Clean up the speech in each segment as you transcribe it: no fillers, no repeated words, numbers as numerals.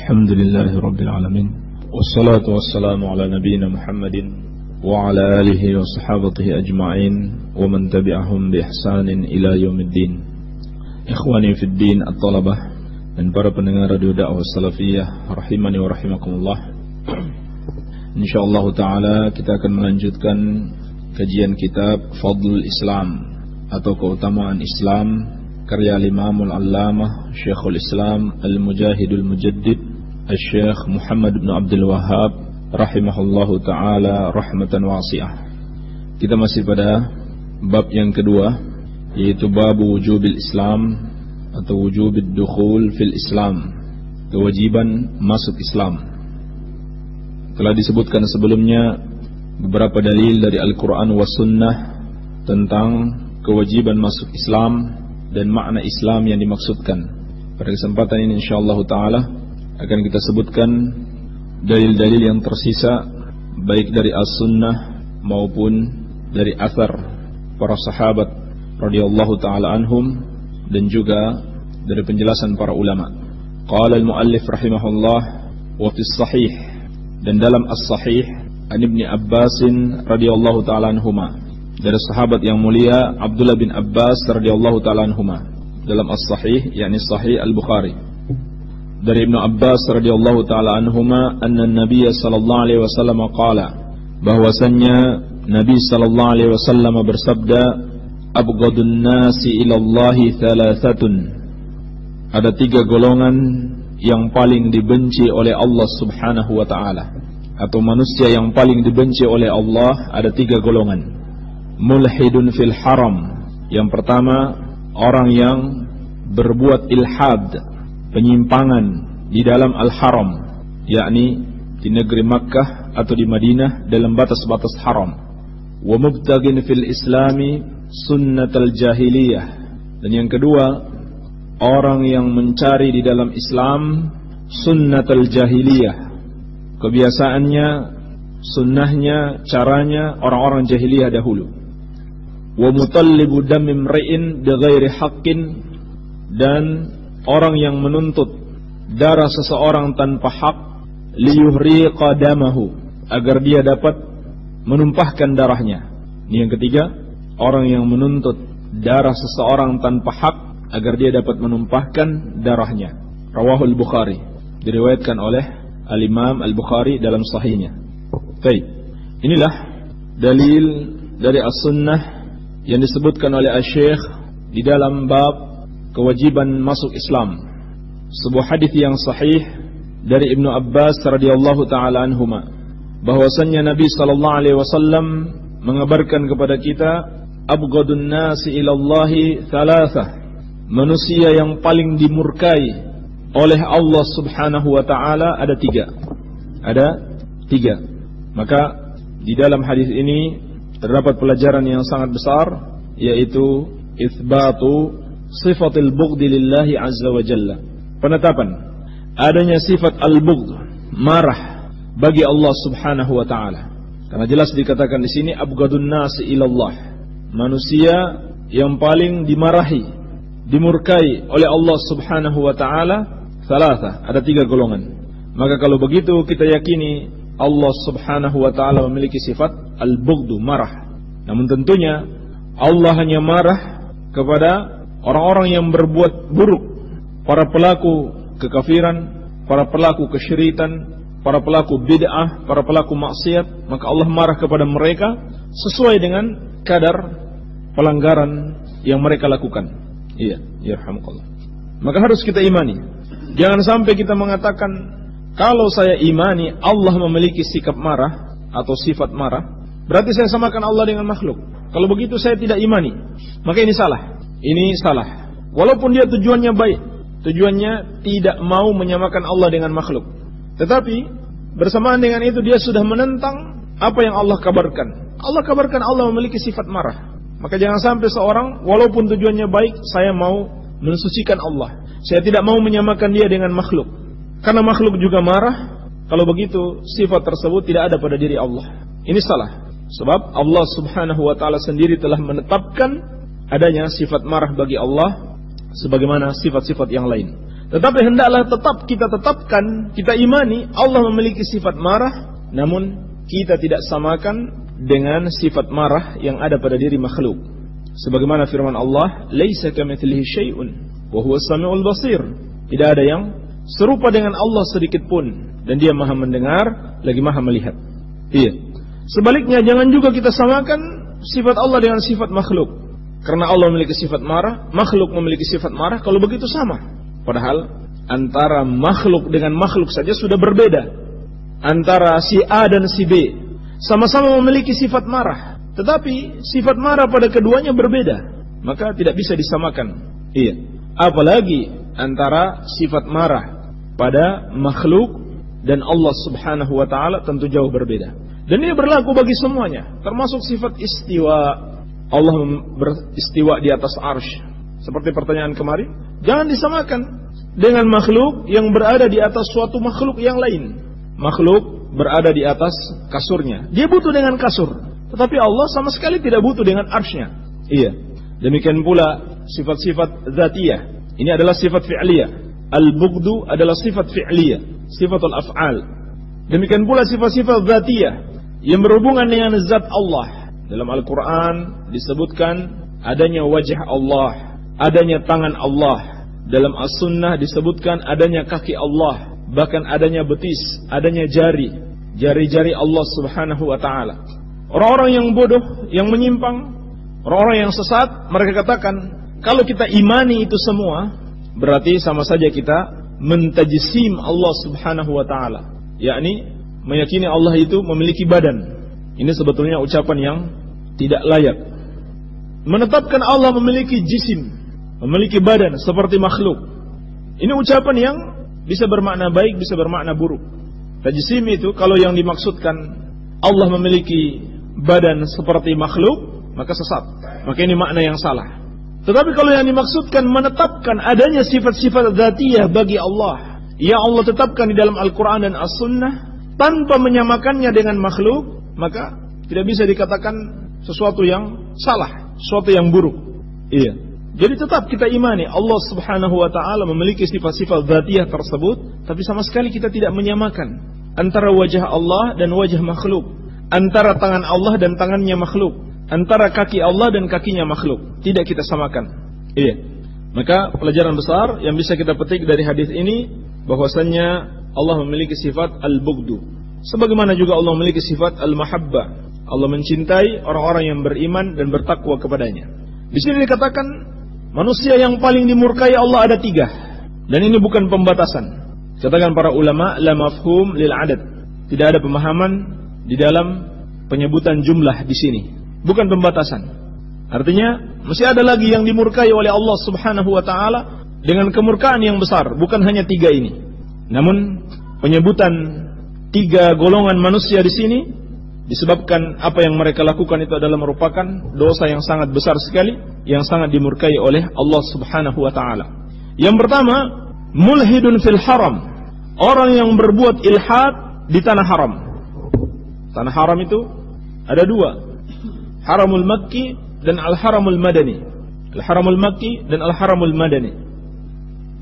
Alhamdulillahi Rabbil Alamin. Wassalatu wassalamu ala nabiyyina Muhammadin wa ala alihi wa sahabatihi ajma'in wa man tabi'ahum bi ihsanin ila yaumiddin. Ikhwani fid din at-talabah dan para pendengar radio dakwah salafiyah rahimani wa rahimakumullah. Insyaallah taala kita akan melanjutkan kajian kitab Fadlul Islam atau keutamaan Islam karya Imamul Allamah Syekhul Islam Al-Mujahidul Mujaddid Al-Syekh Muhammad bin Abdul Wahhab rahimahullahu ta'ala rahmatan wasi'ah. Kita masih pada bab yang kedua, yaitu bab wujubil Islam atau wujubid dukhul fil Islam, kewajiban masuk Islam. Telah disebutkan sebelumnya beberapa dalil dari Al-Quran wa Sunnah tentang kewajiban masuk Islam dan makna Islam yang dimaksudkan. Pada kesempatan ini insyaallah ta'ala akan kita sebutkan dalil-dalil yang tersisa, baik dari As-Sunnah maupun dari athar para sahabat radhiyallahu ta'ala anhum, dan juga dari penjelasan para ulama. Qala al-muallif rahimahullah wa fi sahih, dan dalam As-Sahih an Ibni Abbasin radhiyallahu ta'ala anhuma, dari sahabat yang mulia Abdullah bin Abbas radhiyallahu ta'ala anhuma, dalam As-Sahih yakni Sahih Al-Bukhari, dari Ibnu Abbas radhiyallahu ta'ala anhuma anna Nabiy sallallahu alaihi wasallam qala, bahwasannya Nabi sallallahu alaihi wasallam bersabda, abghadun nasi ila Allah thalathatun, ada 3 golongan yang paling dibenci oleh Allah subhanahu wa ta'ala, atau manusia yang paling dibenci oleh Allah ada 3 golongan. Mulhidun fil haram, yang pertama orang yang berbuat ilhad, penyimpangan di dalam al-haram, yakni di negeri Makkah atau di Madinah dalam batas-batas haram. Wa mubtagin fil islami sunnatal jahiliyah, dan yang kedua orang yang mencari di dalam Islam sunnatal jahiliyah, kebiasaannya, sunnahnya, caranya orang-orang jahiliyah dahulu. Wa mutallibu dammi imri'in bighairi haqqin, dan orang yang menuntut darah seseorang tanpa hak, liyuhriqa damahu, agar dia dapat menumpahkan darahnya. Ini yang ketiga, orang yang menuntut darah seseorang tanpa hak agar dia dapat menumpahkan darahnya. Rawahul Bukhari, diriwayatkan oleh Al-Imam Al-Bukhari dalam sahihnya. Baik, inilah dalil dari As-Sunnah yang disebutkan oleh Asy-Syaikh di dalam bab kewajiban masuk Islam. Sebuah hadis yang sahih dari Ibnu Abbas radhiyallahu taala anhuma, bahwasannya Nabi sallallahu alaihi wasallam mengabarkan kepada kita, abghadun nasi ila Allah thalathah, manusia yang paling dimurkai oleh Allah subhanahu wa ta'ala ada 3. Ada 3. Maka di dalam hadis ini terdapat pelajaran yang sangat besar, yaitu itsbatu sifatil bughdi lillahi azza wa jalla, penetapan adanya sifat al-bughd, marah bagi Allah subhanahu wa ta'ala. Karena jelas dikatakan di sini abghadun nasi ilallah, manusia yang paling dimarahi, dimurkai oleh Allah subhanahu wa ta'ala, thalatha, ada 3 golongan. Maka kalau begitu kita yakini Allah subhanahu wa ta'ala memiliki sifat al-bughdu, marah. Namun tentunya Allah hanya marah kepada orang-orang yang berbuat buruk, para pelaku kekafiran, para pelaku kesyirikan, para pelaku bid'ah, para pelaku maksiat. Maka Allah marah kepada mereka sesuai dengan kadar pelanggaran yang mereka lakukan. Iya, yarhamukallah. Maka harus kita imani. Jangan sampai kita mengatakan, kalau saya imani Allah memiliki sikap marah atau sifat marah, berarti saya samakan Allah dengan makhluk. Kalau begitu saya tidak imani. Maka ini salah. Ini salah. Walaupun dia tujuannya baik, tujuannya tidak mau menyamakan Allah dengan makhluk, tetapi bersamaan dengan itu dia sudah menentang apa yang Allah kabarkan. Allah kabarkan Allah memiliki sifat marah. Maka jangan sampai seorang walaupun tujuannya baik, saya mau mensucikan Allah, saya tidak mau menyamakan dia dengan makhluk, karena makhluk juga marah. Kalau begitu sifat tersebut tidak ada pada diri Allah. Ini salah. Sebab Allah subhanahu wa ta'ala sendiri telah menetapkan adanya sifat marah bagi Allah sebagaimana sifat-sifat yang lain. Tetapi hendaklah tetap kita tetapkan, kita imani Allah memiliki sifat marah, namun kita tidak samakan dengan sifat marah yang ada pada diri makhluk. Sebagaimana firman Allah, "Laisa kamitslihi syai'un wa huwas samiul basir." Tidak ada yang serupa dengan Allah sedikit pun, dan Dia Maha mendengar lagi Maha melihat. Iya. Sebaliknya jangan juga kita samakan sifat Allah dengan sifat makhluk. Karena Allah memiliki sifat marah, makhluk memiliki sifat marah, kalau begitu sama. Padahal antara makhluk dengan makhluk saja sudah berbeda. Antara si A dan si B sama-sama memiliki sifat marah, tetapi sifat marah pada keduanya berbeda, maka tidak bisa disamakan. Iya. Apalagi antara sifat marah pada makhluk dan Allah Subhanahu wa taala tentu jauh berbeda. Dan ini berlaku bagi semuanya, termasuk sifat istiwa. Allah beristiwa di atas arsy. Seperti pertanyaan kemarin, jangan disamakan dengan makhluk yang berada di atas suatu makhluk yang lain. Makhluk berada di atas kasurnya, dia butuh dengan kasur, tetapi Allah sama sekali tidak butuh dengan arsy-Nya. Iya. Demikian pula sifat-sifat dzatiyah. Ini adalah sifat fi'liyah. Al-bughdu adalah sifat fi'liyah, sifatul af'al. Demikian pula sifat-sifat dzatiyah yang berhubungan dengan zat Allah. Dalam Al-Quran disebutkan adanya wajah Allah, adanya tangan Allah. Dalam As-Sunnah disebutkan adanya kaki Allah, bahkan adanya betis, adanya jari-jari Allah Subhanahu wa ta'ala. Orang-orang yang bodoh, yang menyimpang, orang-orang yang sesat, mereka katakan, kalau kita imani itu semua, berarti sama saja kita mentajsim Allah Subhanahu wa ta'ala, yakni meyakini Allah itu memiliki badan. Ini sebetulnya ucapan yang tidak layak. Menetapkan Allah memiliki jisim, memiliki badan seperti makhluk, ini ucapan yang bisa bermakna baik, bisa bermakna buruk. Tajsim itu kalau yang dimaksudkan Allah memiliki badan seperti makhluk, maka sesat, maka ini makna yang salah. Tetapi kalau yang dimaksudkan menetapkan adanya sifat-sifat dzatiyah bagi Allah yang Allah tetapkan di dalam Al-Quran dan As-Sunnah tanpa menyamakannya dengan makhluk, maka tidak bisa dikatakan sesuatu yang salah, sesuatu yang buruk. Iya. Jadi tetap kita imani Allah Subhanahu wa ta'ala memiliki sifat-sifat dzatiyah tersebut, tapi sama sekali kita tidak menyamakan antara wajah Allah dan wajah makhluk, antara tangan Allah dan tangannya makhluk, antara kaki Allah dan kakinya makhluk. Tidak kita samakan. Iya. Maka pelajaran besar yang bisa kita petik dari hadis ini, bahwasannya Allah memiliki sifat al-bughdu, sebagaimana juga Allah memiliki sifat al-mahabbah. Allah mencintai orang-orang yang beriman dan bertakwa kepadanya. Di sini dikatakan manusia yang paling dimurkai Allah ada 3, dan ini bukan pembatasan. Katakan para ulama, la mafhum lil adad. Tidak ada pemahaman di dalam penyebutan jumlah di sini, bukan pembatasan. Artinya masih ada lagi yang dimurkai oleh Allah Subhanahu wa ta'ala dengan kemurkaan yang besar, bukan hanya 3 ini. Namun penyebutan 3 golongan manusia di sini disebabkan apa yang mereka lakukan itu adalah merupakan dosa yang sangat besar sekali, yang sangat dimurkai oleh Allah Subhanahu wa ta'ala. Yang pertama, mulhidun fil haram, orang yang berbuat ilhad di tanah haram. Tanah haram itu ada 2, haramul makki dan al-haramul madani. Al-haramul makki dan al-haramul madani.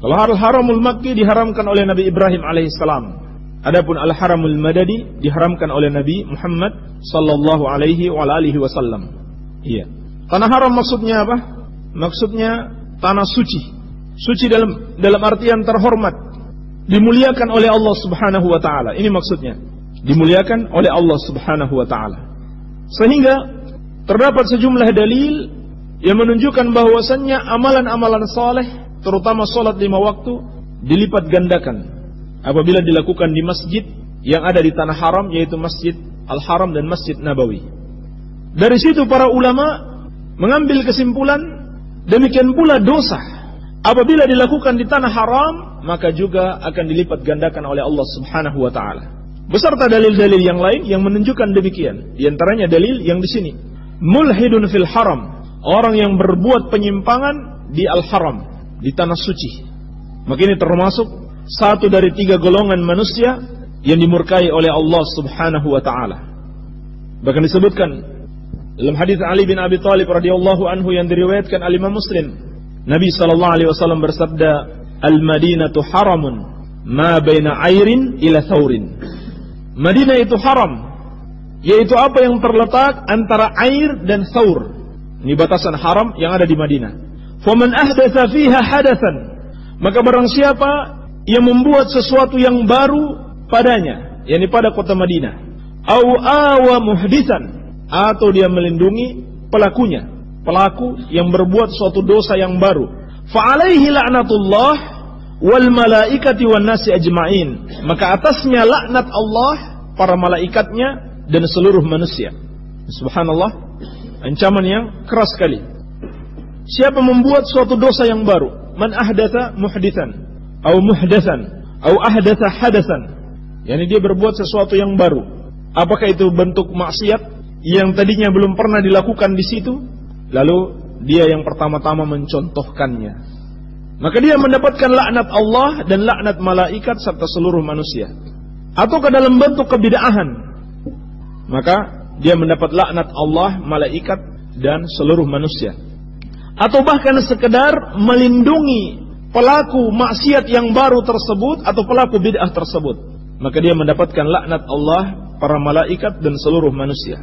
Kalau al-haramul makki diharamkan oleh Nabi Ibrahim alaihissalam, adapun al-haramul madani diharamkan oleh Nabi Muhammad sallallahu alaihi wa alihi wasallam. Iya. Tanah haram maksudnya apa? Maksudnya tanah suci. Suci dalam artian terhormat, dimuliakan oleh Allah Subhanahu wa taala. Ini maksudnya. Dimuliakan oleh Allah Subhanahu wa taala. Sehingga terdapat sejumlah dalil yang menunjukkan bahwasannya amalan-amalan saleh, terutama salat 5 waktu, dilipat gandakan apabila dilakukan di masjid yang ada di tanah haram, yaitu Masjid Al-Haram dan Masjid Nabawi. Dari situ para ulama mengambil kesimpulan, demikian pula dosa apabila dilakukan di tanah haram, maka juga akan dilipat gandakan oleh Allah Subhanahu wa taala. Beserta dalil-dalil yang lain yang menunjukkan demikian. Di antaranya dalil yang di sini, mulhidun fil haram, orang yang berbuat penyimpangan di al-haram, di tanah suci. Maka ini termasuk satu dari 3 golongan manusia yang dimurkai oleh Allah Subhanahu wa ta'ala. Bahkan disebutkan dalam hadis Ali bin Abi Thalib radhiyallahu anhu yang diriwayatkan oleh Imam Muslim, Nabi sallallahu alaihi wasallam bersabda, al-Madinatu haramun ma baina airin ila thaurin. Madinah itu haram, yaitu apa yang terletak antara air dan thaur. Ini batasan haram yang ada di Madinah. Faman ahdatsa fiha hadatsan, maka barang siapa yang membuat sesuatu yang baru padanya, yakni pada kota Madinah, au awa muhditsan, atau dia melindungi pelakunya, pelaku yang berbuat suatu dosa yang baru, fa alaihi la'natullah wal malaikati wan nasi ajma'in, maka atasnya laknat Allah, para malaikatnya dan seluruh manusia. Subhanallah, ancaman yang keras sekali. Siapa membuat suatu dosa yang baru, man ahdatsa muhditsan au muhdatsan au ahdatsa hadatsan, yakni dia berbuat sesuatu yang baru. Apakah itu bentuk maksiat yang tadinya belum pernah dilakukan di situ, lalu dia yang pertama-tama mencontohkannya, maka dia mendapatkan laknat Allah dan laknat malaikat serta seluruh manusia. Atau ke dalam bentuk kebid'ahan, maka dia mendapat laknat Allah, malaikat dan seluruh manusia. Atau bahkan sekedar melindungi pelaku maksiat yang baru tersebut atau pelaku bid'ah tersebut, maka dia mendapatkan laknat Allah, para malaikat dan seluruh manusia.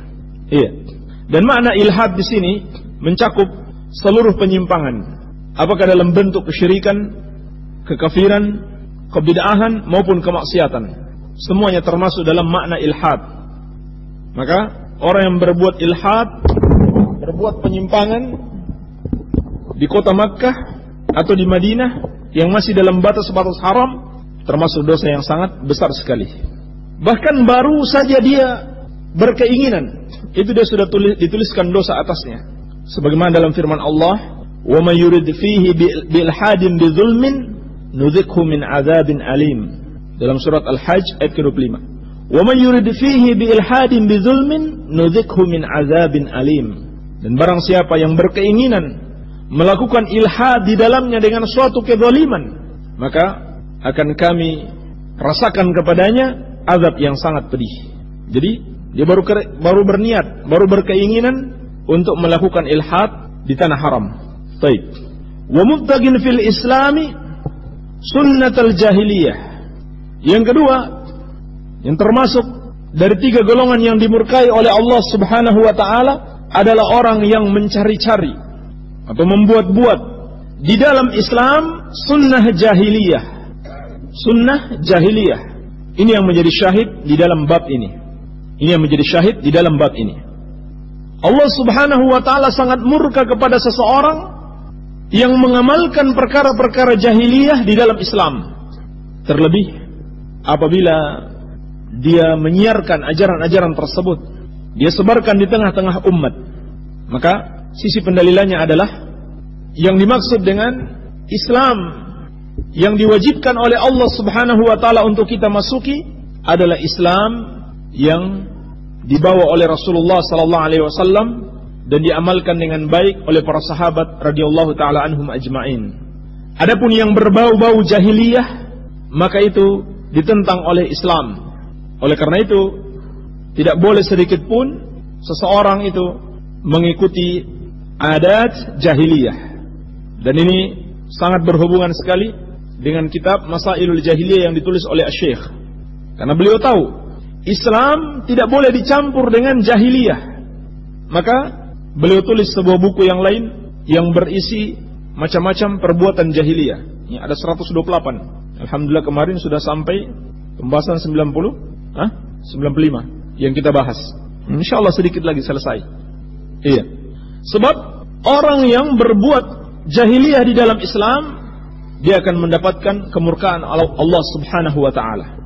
Iya. Dan makna ilhad di sini mencakup seluruh penyimpangan, apakah dalam bentuk kesyirikan, kekafiran, kebid'ahan maupun kemaksiatan. Semuanya termasuk dalam makna ilhad. Maka orang yang berbuat ilhad, berbuat penyimpangan di kota Makkah atau di Madinah yang masih dalam batas-batas haram, termasuk dosa yang sangat besar sekali. Bahkan baru saja dia berkeinginan, itu dia sudah dituliskan dosa atasnya. Sebagaimana dalam firman Allah, "Wa may yurid fihi bil hadin bi zulmin nudzikhu min adzabin alim." Dalam surat Al-Hajj ayat ke-25. "Wa may yurid fihi bi ilhadin bi zulmin nudzikhu min adzabin alim." Dan barang siapa yang berkeinginan melakukan ilhad di dalamnya dengan suatu kezaliman, maka akan kami rasakan kepadanya azab yang sangat pedih. Jadi dia baru berniat, baru berkeinginan untuk melakukan ilhad di tanah haram. Baik. Wa mubtagin fil islami sunnatal jahiliyah. Yang kedua, yang termasuk dari 3 golongan yang dimurkai oleh Allah Subhanahu wa taala adalah orang yang mencari-cari atau membuat-buat di dalam Islam sunnah jahiliyah. Sunnah jahiliyah. Ini yang menjadi syahid di dalam bab ini. Ini yang menjadi syahid di dalam bab ini. Allah Subhanahu wa taala sangat murka kepada seseorang yang mengamalkan perkara-perkara jahiliyah di dalam Islam. Terlebih apabila dia menyiarkan ajaran-ajaran tersebut, dia sebarkan di tengah-tengah umat, maka sisi pendalilannya adalah yang dimaksud dengan Islam yang diwajibkan oleh Allah Subhanahu wa taala untuk kita masuki adalah Islam yang dibawa oleh Rasulullah sallallahu alaihi wasallam dan diamalkan dengan baik oleh para sahabat radhiyallahu taala anhum ajma'in. Adapun yang berbau-bau jahiliyah, maka itu ditentang oleh Islam. Oleh karena itu, tidak boleh sedikit pun seseorang itu mengikuti adat jahiliyah. Dan ini sangat berhubungan sekali dengan kitab Masailul Jahiliyah yang ditulis oleh Syekh. Karena beliau tahu Islam tidak boleh dicampur dengan jahiliyah. Maka beliau tulis sebuah buku yang lain yang berisi macam-macam perbuatan jahiliyah. Ini ada 128. Alhamdulillah kemarin sudah sampai pembahasan 95 yang kita bahas. InsyaAllah sedikit lagi selesai. Iya. Sebab orang yang berbuat jahiliyah di dalam Islam, dia akan mendapatkan kemurkaan Allah Subhanahu wa taala.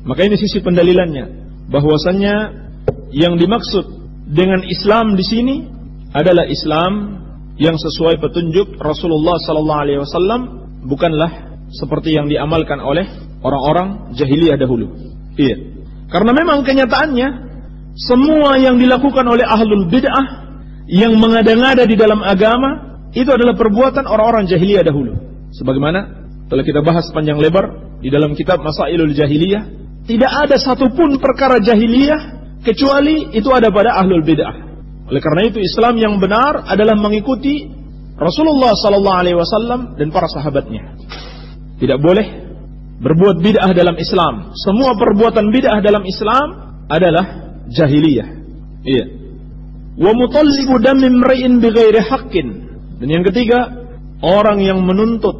Maka ini sisi pendalilannya, bahwasannya yang dimaksud dengan Islam di sini adalah Islam yang sesuai petunjuk Rasulullah sallallahu alaihi wasallam, bukanlah seperti yang diamalkan oleh orang-orang jahiliyah dahulu. Iya. Karena memang kenyataannya semua yang dilakukan oleh ahlul bid'ah yang mengada-ngada di dalam agama itu adalah perbuatan orang-orang jahiliyah dahulu. Sebagaimana telah kita bahas panjang lebar di dalam kitab Masailul Jahiliyah, tidak ada satupun perkara jahiliyah kecuali itu ada pada ahlul bid'ah. Oleh karena itu Islam yang benar adalah mengikuti Rasulullah sallallahu alaihi wasallam dan para sahabatnya. Tidak boleh berbuat bid'ah dalam Islam. Semua perbuatan bid'ah dalam Islam adalah jahiliyah. Iya. Wa mutallibu dami imri'in bighairi haqqin. Dan yang ketiga, orang yang menuntut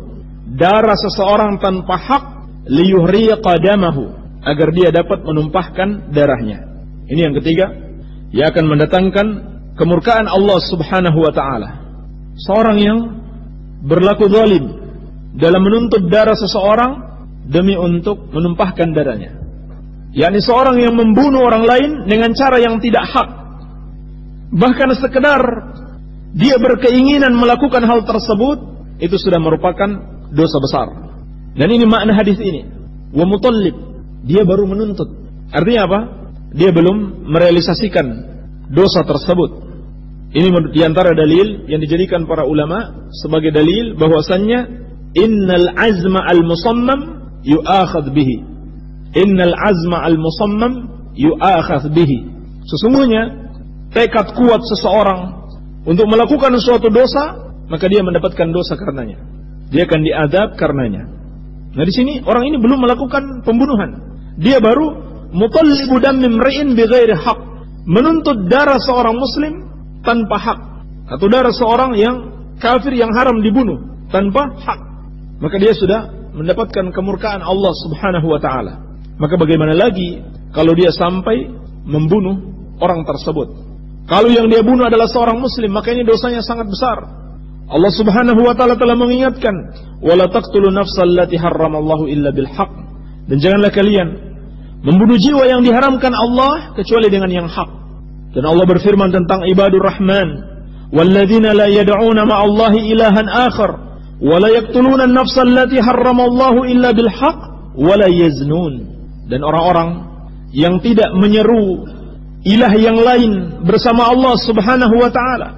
darah seseorang tanpa hak liyuhriqa qadamahu, agar dia dapat menumpahkan darahnya. Ini yang ketiga, ia akan mendatangkan kemurkaan Allah Subhanahu wa taala. Seorang yang berlaku zalim dalam menuntut darah seseorang demi untuk menumpahkan darahnya, yakni seorang yang membunuh orang lain dengan cara yang tidak hak, bahkan sekedar dia berkeinginan melakukan hal tersebut, itu sudah merupakan dosa besar. Dan ini makna hadis ini. Wa mutallib, dia baru menuntut. Artinya apa? Dia belum merealisasikan dosa tersebut. Ini diantara dalil yang dijadikan para ulama sebagai dalil bahwasannya innal azma al-musammam yu'akhadh bihi. Innal azma al-musammam yu'akhadh bihi. Sesungguhnya tekad kuat seseorang untuk melakukan suatu dosa, maka dia mendapatkan dosa karenanya. Dia akan diazab karenanya. Nah di sini orang ini belum melakukan pembunuhan. Dia baru mutallibu dammi imri'in bighairi haq, menuntut darah seorang muslim tanpa hak, atau darah seorang yang kafir yang haram dibunuh tanpa hak. Maka dia sudah mendapatkan kemurkaan Allah Subhanahu wa taala. Maka bagaimana lagi kalau dia sampai membunuh orang tersebut? Kalau yang dia bunuh adalah seorang muslim, maka ini dosanya sangat besar. Allah Subhanahu wa taala telah mengingatkan, wala taqtulu nafsal lati harramallahu illa bil haqq. Dan janganlah kalian membunuh jiwa yang diharamkan Allah kecuali dengan yang hak. Dan Allah berfirman tentang ibadur rahman, walladzina la yad'una ma'allahi ilahan akhar wa la yaqtuluna an-nafsal lati harramallahu illa bil haqq wa la yaznun. Dan orang-orang yang tidak menyeru ilah yang lain bersama Allah Subhanahu wa taala,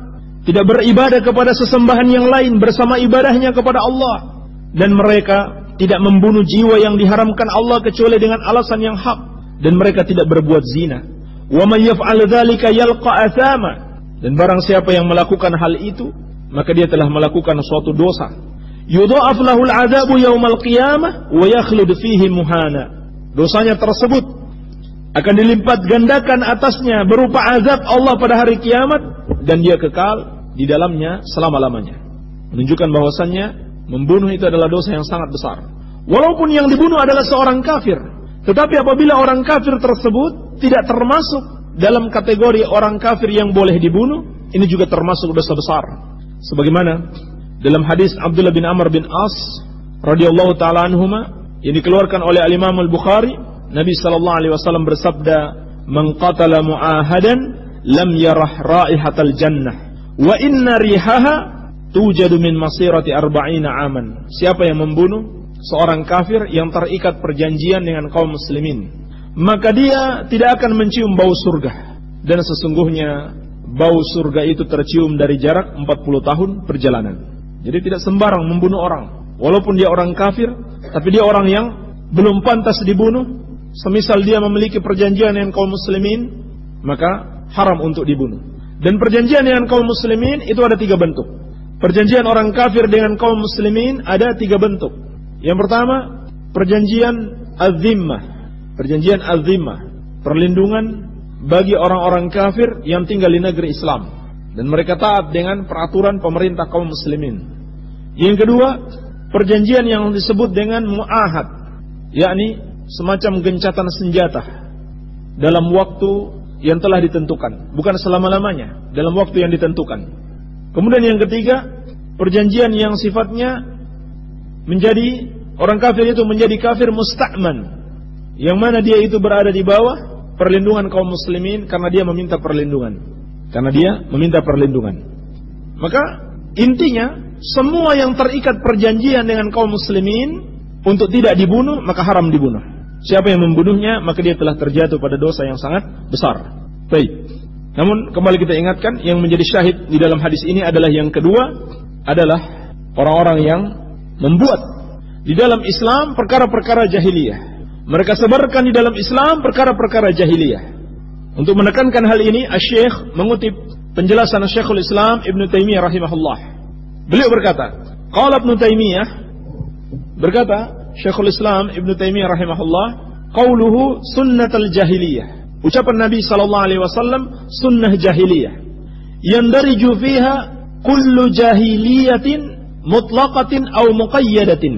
tidak beribadah kepada sesembahan yang lain bersama ibadahnya kepada Allah, dan mereka tidak membunuh jiwa yang diharamkan Allah kecuali dengan alasan yang hak, dan mereka tidak berbuat zina. Wa may yaf'al dzalika yalqa athama. Dan barang siapa yang melakukan hal itu, maka dia telah melakukan suatu dosa. Yudha'af lahul 'adzabu yaumal qiyamah wa yakhlud fihi muhana. Dosanya tersebut akan dilipat gandakan atasnya berupa azab Allah pada hari kiamat, dan dia kekal di dalamnya selama-lamanya. Menunjukkan bahwasannya membunuh itu adalah dosa yang sangat besar. Walaupun yang dibunuh adalah seorang kafir, tetapi apabila orang kafir tersebut tidak termasuk dalam kategori orang kafir yang boleh dibunuh, ini juga termasuk dosa besar. Sebagaimana dalam hadis Abdullah bin Amr bin As radhiyallahu taala anhuma yang dikeluarkan oleh Al-Imam Al-Bukhari, Nabi sallallahu alaihi wasallam bersabda, "Man qatala mu'ahadan lam yarah raihatal jannah wa inna rihaha tujadu min masirati 40 aman." Siapa yang membunuh seorang kafir yang terikat perjanjian dengan kaum muslimin, maka dia tidak akan mencium bau surga, dan sesungguhnya bau surga itu tercium dari jarak 40 tahun perjalanan. Jadi tidak sembarang membunuh orang, walaupun dia orang kafir, tapi dia orang yang belum pantas dibunuh. Semisal dia memiliki perjanjian dengan kaum muslimin, maka haram untuk dibunuh. Dan perjanjian dengan kaum muslimin itu ada 3 bentuk. Perjanjian orang kafir dengan kaum muslimin ada 3 bentuk. Yang pertama, perjanjian az-zimmah. Perjanjian az-zimmah, perlindungan bagi orang-orang kafir yang tinggal di negeri Islam dan mereka taat dengan peraturan pemerintah kaum muslimin. Yang kedua, perjanjian yang disebut dengan mu'ahad, yakni semacam gencatan senjata dalam waktu yang telah ditentukan, bukan selama-lamanya, dalam waktu yang ditentukan. Kemudian yang ketiga, perjanjian yang sifatnya menjadi orang kafir itu menjadi kafir musta'man, yang mana dia itu berada di bawah perlindungan kaum muslimin karena dia meminta perlindungan. Maka intinya, semua yang terikat perjanjian dengan kaum muslimin untuk tidak dibunuh, maka haram dibunuh. Siapa yang membunuhnya, maka dia telah terjatuh pada dosa yang sangat besar. Baik. Namun kembali kita ingatkan, yang menjadi syahid di dalam hadis ini adalah yang kedua, adalah orang-orang yang membuat di dalam Islam perkara-perkara jahiliyah. Mereka sebarkan di dalam Islam perkara-perkara jahiliyah. Untuk menekankan hal ini, Asy-Syaikh mengutip penjelasan Syekhul Islam Ibnu Taimiyah rahimahullah. Beliau berkata, qala Ibnu Taimiyah, Berkata Syekhul Islam Ibnu Taimiyah rahimahullah, qauluhu sunnatul jahiliyah. Ucapan Nabi sallallahu alaihi wasallam sunnah jahiliyah. Yandariju fiha kullu jahiliyatin mutlaqatin aw muqayyadatin.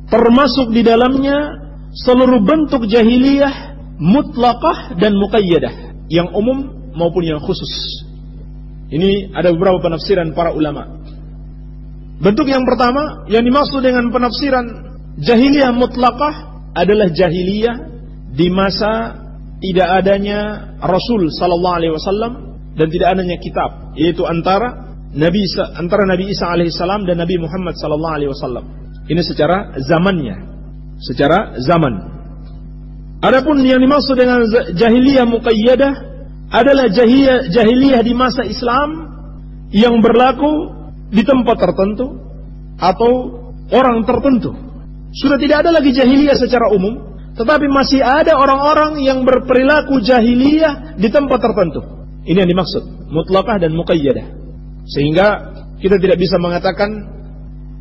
Termasuk di dalamnya seluruh bentuk jahiliyah mutlaqah dan muqayyadah, yang umum maupun yang khusus. Ini ada beberapa penafsiran para ulama. Bentuk yang pertama yang dimaksud dengan penafsiran jahiliyah mutlaqah adalah jahiliyah di masa tidak adanya Rasul sallallahu alaihi wasallam dan tidak adanya kitab, yaitu antara Nabi Isa alaihissalam dan Nabi Muhammad sallallahu alaihi wasallam. Ini secara zamannya, secara zaman. Adapun yang dimaksud dengan jahiliyah muqayyadah adalah jahiliyah di masa Islam yang berlaku di tempat tertentu atau orang tertentu. Sudah tidak ada lagi jahiliyah secara umum, tetapi masih ada orang-orang yang berperilaku jahiliyah di tempat tertentu. Ini yang dimaksud mutlaqah dan muqayyadah. Sehingga kita tidak bisa mengatakan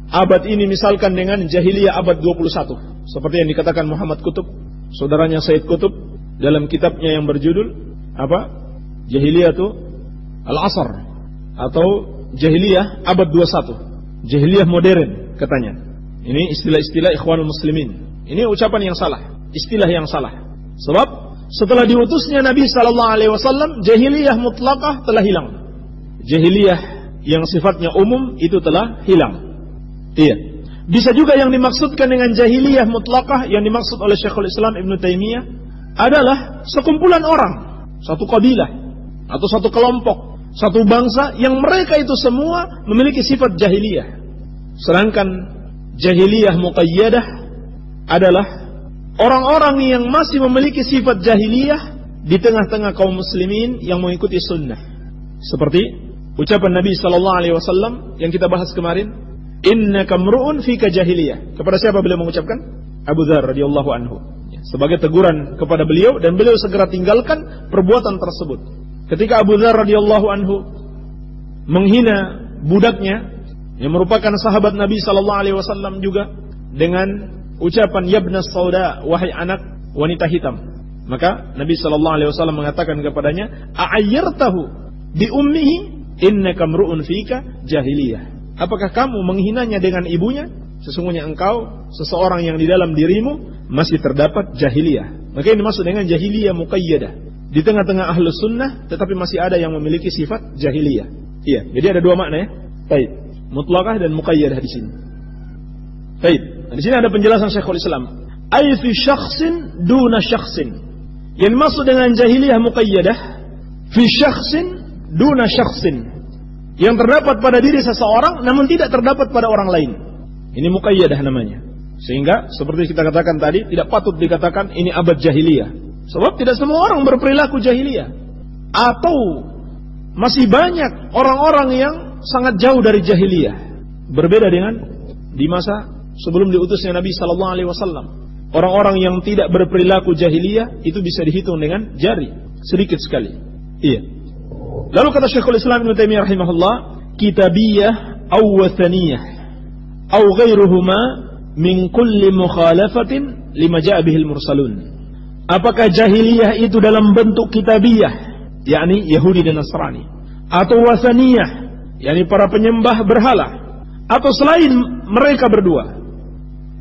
abad ini misalkan dengan jahiliyah abad 21, seperti yang dikatakan Muhammad Qutb, saudaranya Said Qutb, dalam kitabnya yang berjudul Jahiliyah itu Al-Asr, atau Jahiliyah abad 21, Jahiliyah modern katanya. Ini istilah-istilah Ikhwanul Muslimin. Ini ucapan yang salah, istilah yang salah. Sebab setelah diutusnya Nabi sallallahu alaihi wasallam, jahiliyah mutlaqah telah hilang. Jahiliyah yang sifatnya umum itu telah hilang. Iya. Bisa juga yang dimaksudkan dengan jahiliyah mutlaqah yang dimaksud oleh Syekhul Islam Ibnu Taimiyah adalah sekumpulan orang, satu kabilah atau satu kelompok, satu bangsa yang mereka itu semua memiliki sifat jahiliyah. Sedangkan jahiliyah muqayyadah adalah orang-orang yang masih memiliki sifat jahiliyah di tengah-tengah kaum muslimin yang mengikuti sunnah. Seperti ucapan Nabi sallallahu alaihi wasallam yang kita bahas kemarin, innaka mru'un fika jahiliyah. Kepada siapa beliau mengucapkan? Abu Dzar radhiyallahu anhu. Sebagai teguran kepada beliau, dan beliau segera tinggalkan perbuatan tersebut. Ketika Abu Dzar radhiyallahu anhu menghina budaknya yang merupakan sahabat Nabi sallallahu alaihi wasallam juga dengan ucapan yabnas sauda, wahai anak wanita hitam, maka Nabi sallallahu alaihi wasallam mengatakan kepadanya, a'ayyartahu bi ummihi innaka mru'un fika jahiliyah. Apakah kamu menghinanya dengan ibunya? Sesungguhnya engkau seseorang yang di dalam dirimu masih terdapat jahiliyah. Maka ini dimaksud dengan jahiliyah muqayyadah. Di tengah-tengah ahlus sunnah tetapi masih ada yang memiliki sifat jahiliyah. Iya, jadi ada dua makna ya. Baik, mutlaqah dan muqayyadah di sini. Baik, di sini ada penjelasan Syekhul Islam. Ay fi syakhsin duna syakhsin. Yang dimaksud dengan jahiliyah muqayyadah, fi syakhsin duna syakhsin, yang terdapat pada diri seseorang namun tidak terdapat pada orang lain. Ini muqayyadah namanya. Sehingga seperti kita katakan tadi, tidak patut dikatakan ini abad jahiliyah. Sebab tidak semua orang berperilaku jahiliyah. Atau masih banyak orang-orang yang sangat jauh dari jahiliyah. Berbeda dengan di masa sebelum diutusnya Nabi sallallahu alaihi wasallam. Orang-orang yang tidak berperilaku jahiliyah itu bisa dihitung dengan jari, sedikit sekali. Iya. Lalu kata Syekhul Islam Ibnu Taimiyah rahimahullah, kitabiyah aw wathaniyah aw ghairuhuma min kulli mukhalafatin lima ja'a bihil mursalun. Apakah jahiliyah itu dalam bentuk kitabiyah, yakni Yahudi dan Nasrani, atau wathaniyah, yakni para penyembah berhala, atau selain mereka berdua,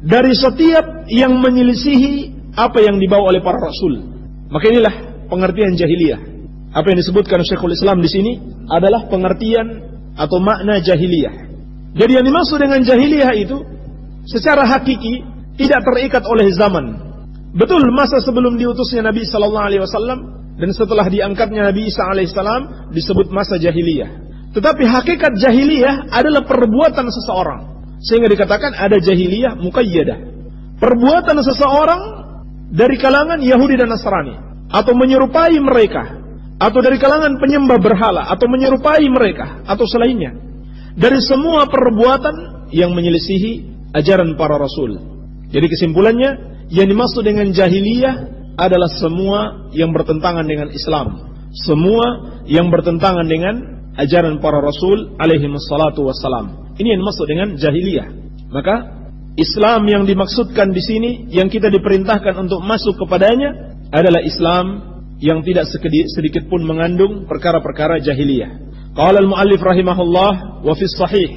dari setiap yang menyelisihi apa yang dibawa oleh para rasul. Maka inilah pengertian jahiliyah. Apa yang disebutkan Syekhul Islam di sini adalah pengertian atau makna jahiliyah. Jadi yang dimaksud dengan jahiliyah itu secara hakiki tidak terikat oleh zaman. Betul, masa sebelum diutusnya Nabi sallallahu alaihi wasallam dan setelah diangkatnya Nabi Isa alaihissalam disebut masa jahiliyah. Tetapi hakikat jahiliyah adalah perbuatan seseorang. Sehingga dikatakan ada jahiliyah muqayyadah. Perbuatan seseorang dari kalangan Yahudi dan Nasrani, atau menyerupai mereka, atau dari kalangan penyembah berhala, atau menyerupai mereka, atau selainnya, dari semua perbuatan yang menyelisihi ajaran para rasul. Jadi kesimpulannya, yang dimaksud dengan jahiliyah adalah semua yang bertentangan dengan Islam, semua yang bertentangan dengan ajaran para rasul alaihi wassalatu wassalam. Ini yang dimaksud dengan jahiliyah. Maka Islam yang dimaksudkan di sini, yang kita diperintahkan untuk masuk kepadanya adalah Islam yang tidak sedikit pun mengandung perkara-perkara jahiliyah. Qala al-muallif rahimahullah wa fi sahih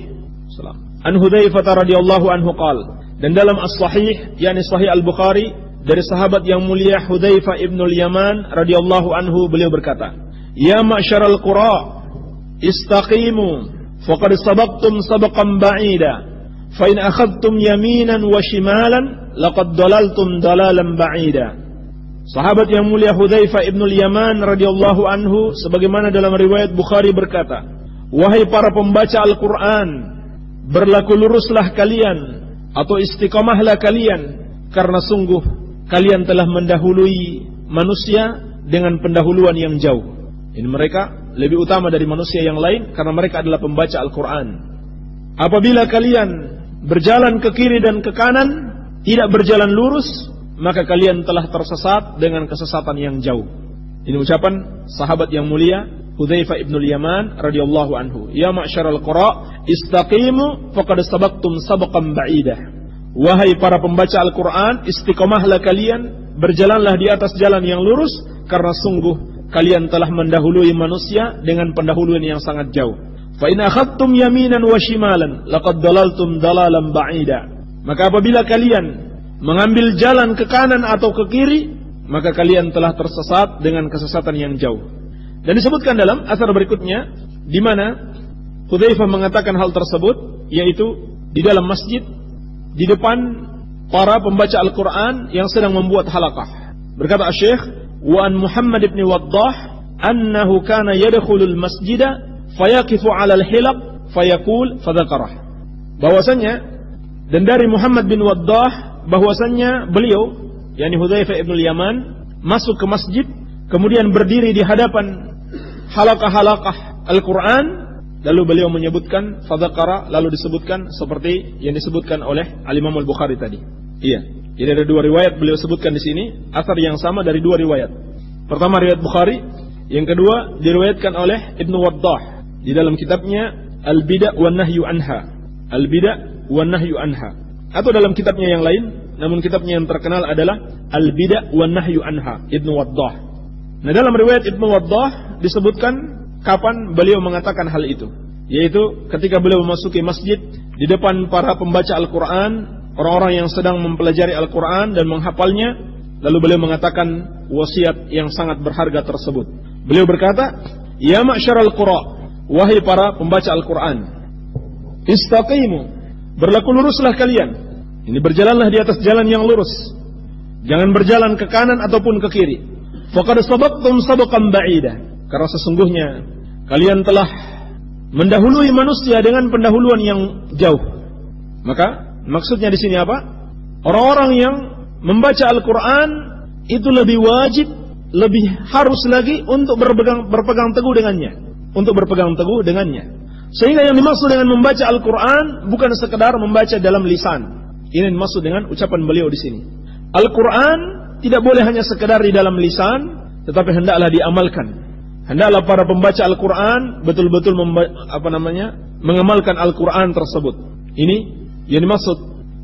an Hudzaifah radhiyallahu anhu qala, dan dalam as-sahih yakni sahih al-Bukhari dari sahabat yang mulia Hudzaifah ibnul Yaman radhiyallahu anhu, beliau berkata, ya ma'syaral qura istaqimu faqad sabaqtum sabaqan ba'ida fa in akhadtum yaminan wa shimalan laqad dalaltum dalalan ba'ida. Sahabat yang mulia Hudzaifah ibnul Yaman radhiyallahu anhu sebagaimana dalam riwayat Bukhari berkata, wahai para pembaca Al-Qur'an, berlaku luruslah kalian atau istiqamahlah kalian, karena sungguh kalian telah mendahului manusia dengan pendahuluan yang jauh. Ini mereka lebih utama dari manusia yang lain karena mereka adalah pembaca Al-Quran. Apabila kalian berjalan ke kiri dan ke kanan, tidak berjalan lurus, maka kalian telah tersesat dengan kesesatan yang jauh. Ini ucapan sahabat yang mulia Hudzaifah ibnul Yaman radhiyallahu anhu. Ya ma'syaral qura istaqimu faqad sabaqtum sabaqan ba'idah. Wahai para pembaca Al-Quran, istiqomahlah kalian, berjalanlah di atas jalan yang lurus, karena sungguh kalian telah mendahului manusia dengan pendahuluan yang sangat jauh. Fa in akhadtum yaminan wa shimalan laqad dalaltum dalalan ba'ida. Maka apabila kalian mengambil jalan ke kanan atau ke kiri, maka kalian telah tersesat dengan kesesatan yang jauh. Dan disebutkan dalam asar berikutnya, di mana Hudzaifah mengatakan hal tersebut, yaitu di dalam masjid, di depan para pembaca Al-Quran yang sedang membuat halaqah. Berkata Syekh, wa an Muhammad ibn Waddah annahu kana yadkhulul masjida fayaqifu 'alal hilaq fayaqul fadzakarah. Bahwasanya, dan dari Muhammad bin Waddah bahwasanya beliau, yakni Hudzaifah ibnul Yaman, masuk ke masjid, kemudian berdiri di hadapan halaqah-halaqah Al-Quran, lalu beliau menyebutkan fadzakara, lalu disebutkan seperti yang disebutkan oleh Al-Imam Al-Bukhari tadi. Iya, jadi ada dua riwayat beliau sebutkan di sini, asar yang sama dari dua riwayat. Pertama riwayat Bukhari, yang kedua diriwayatkan oleh Ibnu Waddah di dalam kitabnya Al-Bida' wan Nahyu Anha. Al-Bida' wan Nahyu Anha. Atau dalam kitabnya yang lain, namun kitabnya yang terkenal adalah Al-Bida' wan Nahyu Anha, Ibnu Waddah. Nah, dalam riwayat Ibnu Waddah disebutkan kapan beliau mengatakan hal itu, yaitu ketika beliau memasuki masjid di depan para pembaca Al-Quran, orang-orang yang sedang mempelajari Al-Quran dan menghafalnya, lalu beliau mengatakan wasiat yang sangat berharga tersebut. Beliau berkata, ya ma'syaral qura, wahai para pembaca Al-Quran, istaqimu, berlaku luruslah kalian. Ini berjalanlah di atas jalan yang lurus, jangan berjalan ke kanan ataupun ke kiri. Faqad sabaqtum sabaqan ba'ida, karena sesungguhnya kalian telah mendahului manusia dengan pendahuluan yang jauh. Maka maksudnya di sini apa? Orang-orang yang membaca Al-Quran itu lebih wajib, lebih harus lagi untuk berpegang teguh dengannya, untuk berpegang teguh dengannya. Sehingga yang dimaksud dengan membaca Al-Quran bukan sekedar membaca dalam lisan. Ini dimaksud dengan ucapan beliau di sini. Al-Quran tidak boleh hanya sekedar di dalam lisan, tetapi hendaklah diamalkan. Hendaklah para pembaca Al-Quran betul-betul mengamalkan Al-Quran tersebut. Ini yang dimaksud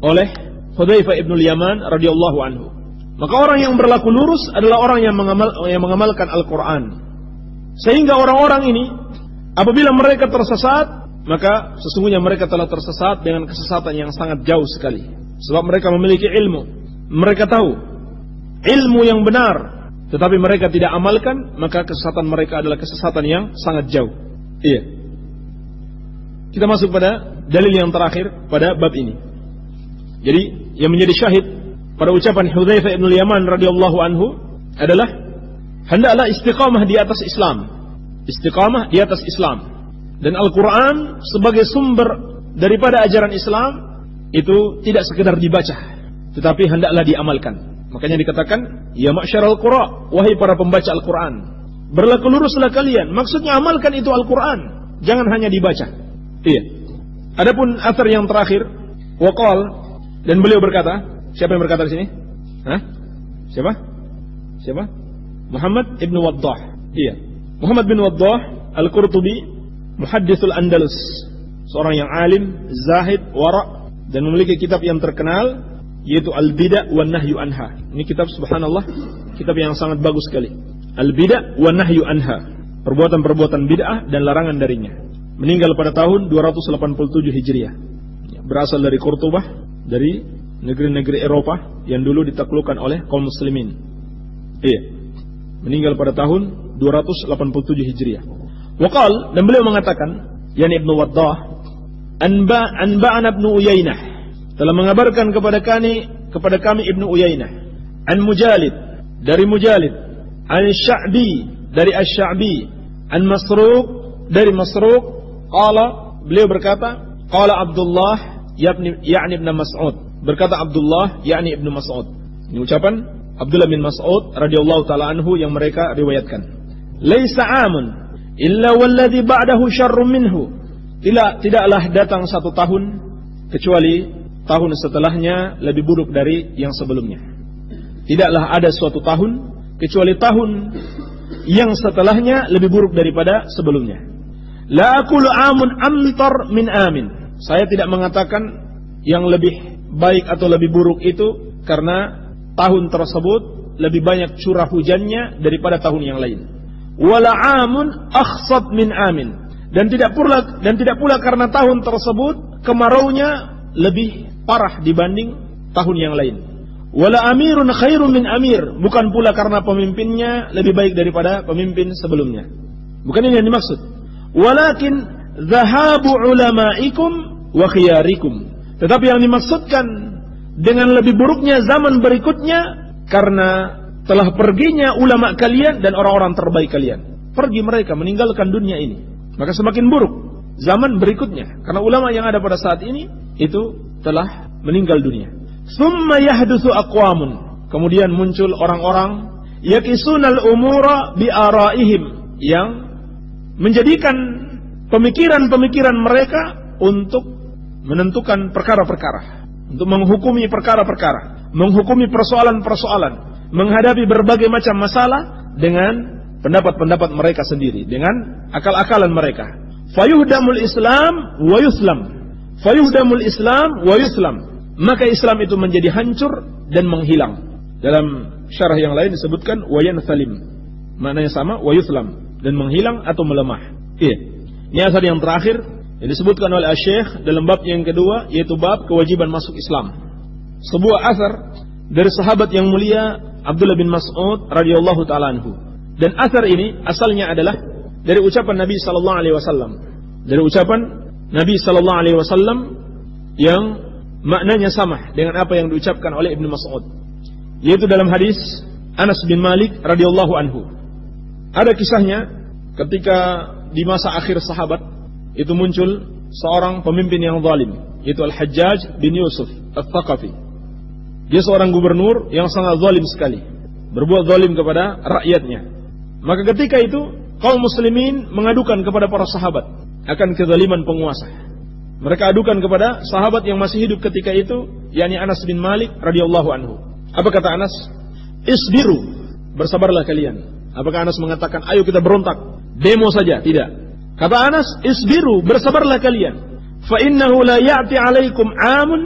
oleh Hudzaifah ibnul Yaman radhiyallahu anhu. Maka orang yang berlaku lurus adalah orang yang mengamalkan Al-Quran. Sehingga orang-orang ini apabila mereka tersesat, maka sesungguhnya mereka telah tersesat dengan kesesatan yang sangat jauh sekali. Sebab mereka memiliki ilmu, mereka tahu ilmu yang benar, tetapi mereka tidak amalkan, maka kesesatan mereka adalah kesesatan yang sangat jauh. Iya. Kita masuk pada dalil yang terakhir pada bab ini. Jadi yang menjadi syahid pada ucapan Hudzaifah ibn Yaman radhiyallahu anhu adalah hendaklah istiqamah di atas Islam. Istiqamah di atas Islam. Dan Al-Quran sebagai sumber daripada ajaran Islam itu tidak sekedar dibaca, tetapi hendaklah diamalkan. Makanya dikatakan, ya ma'syaral qura, wahai para pembaca Al-Quran, berlaku luruslah kalian. Maksudnya amalkan itu Al-Quran, jangan hanya dibaca. Iya. Adapun athar yang terakhir, waqal, dan beliau berkata, siapa yang berkata di sini? Hah? Siapa? Muhammad ibn Waddah. Iya. Muhammad bin Waddah Al-Qurtubi, Muhaddithul Andalus, seorang yang alim, zahid, wara', dan memiliki kitab yang terkenal, yaitu Al-Bida' wa Nahyu Anha. Ini kitab subhanallah, kitab yang sangat bagus sekali. Al-Bida' wa Nahyu Anha, perbuatan-perbuatan bid'ah dan larangan darinya. Meninggal pada tahun 287 Hijriah. Berasal dari Qurtubah, dari negeri-negeri Eropa yang dulu ditaklukkan oleh kaum muslimin. Iya. Meninggal pada tahun 287 Hijriah. Waqal, dan beliau mengatakan, yani Ibnu Waddah, anba'ana Ibnu Uyainah, telah mengabarkan kepada kami Ibnu Uyainah, an Mujalid, dari Mujalid, an Sya'bi, dari Asy-Sya'bi, an Masruq, dari Masruq, qala, beliau berkata, qala Abdullah yakni Ibnu Mas'ud, berkata Abdullah yakni Ibnu Mas'ud. Ini ucapan Abdullah bin Mas'ud radhiyallahu taala anhu yang mereka riwayatkan. Laisa amun illa walladhi ba'dahu syarrun minhu. Tidaklah datang satu tahun kecuali tahun setelahnya lebih buruk dari yang sebelumnya. Tidaklah ada suatu tahun kecuali tahun yang setelahnya lebih buruk daripada sebelumnya. La aqulu amun amtar min amin. Saya tidak mengatakan yang lebih baik atau lebih buruk itu karena tahun tersebut lebih banyak curah hujannya daripada tahun yang lain. Wala amun akhsat min amin, dan tidak pula karena tahun tersebut kemaraunya lebih parah dibanding tahun yang lain. Wala amirun khairun min amir, bukan pula karena pemimpinnya lebih baik daripada pemimpin sebelumnya. Bukan ini yang dimaksud. Walakin dhahabu ulamaikum wa khiyarikum, tetapi yang dimaksudkan dengan lebih buruknya zaman berikutnya karena telah perginya ulama kalian dan orang-orang terbaik kalian. Pergi mereka meninggalkan dunia ini, maka semakin buruk zaman berikutnya karena ulama yang ada pada saat ini itu telah meninggal dunia. Summa yahdutsu aqwamun, kemudian muncul orang-orang yaqisunal umura bi araihim, yang menjadikan pemikiran-pemikiran mereka untuk menentukan perkara-perkara, untuk menghukumi perkara-perkara, menghukumi persoalan-persoalan, menghadapi berbagai macam masalah dengan pendapat-pendapat mereka sendiri, dengan akal-akalan mereka. Fayuhdamul Islam wa yuslam. Fayuhdamul Islam wa yuslam. Maka Islam itu menjadi hancur dan menghilang. Dalam syarah yang lain disebutkan wa yansalim. Maknanya sama, wa yuslam, dan menghilang atau melemah. Iya. Ini asar yang terakhir yang disebutkan oleh Syekh dalam bab yang kedua, yaitu bab kewajiban masuk Islam. Sebuah asar dari sahabat yang mulia Abdullah bin Mas'ud radhiyallahu taala anhu. Dan asar ini asalnya adalah dari ucapan Nabi sallallahu alaihi wasallam. Dari ucapan Nabi sallallahu alaihi wasallam yang maknanya sama dengan apa yang diucapkan oleh Ibnu Mas'ud. Yaitu dalam hadis Anas bin Malik radhiyallahu anhu. Ada kisahnya ketika di masa akhir sahabat itu muncul seorang pemimpin yang zalim, yaitu Al-Hajjaj bin Yusuf Al-Thaqafi. Dia seorang gubernur yang sangat zalim sekali, berbuat zalim kepada rakyatnya. Maka ketika itu kaum muslimin mengadukan kepada para sahabat akan kezaliman penguasa. Mereka adukan kepada sahabat yang masih hidup ketika itu, yakni Anas bin Malik radhiyallahu anhu. Apa kata Anas? Isbiru, bersabarlah kalian. Apakah Anas mengatakan ayo kita berontak, demo saja? Tidak. Kata Anas, isbiru, bersabarlah kalian. Fa innahu la ya'ti 'alaikum 'amun,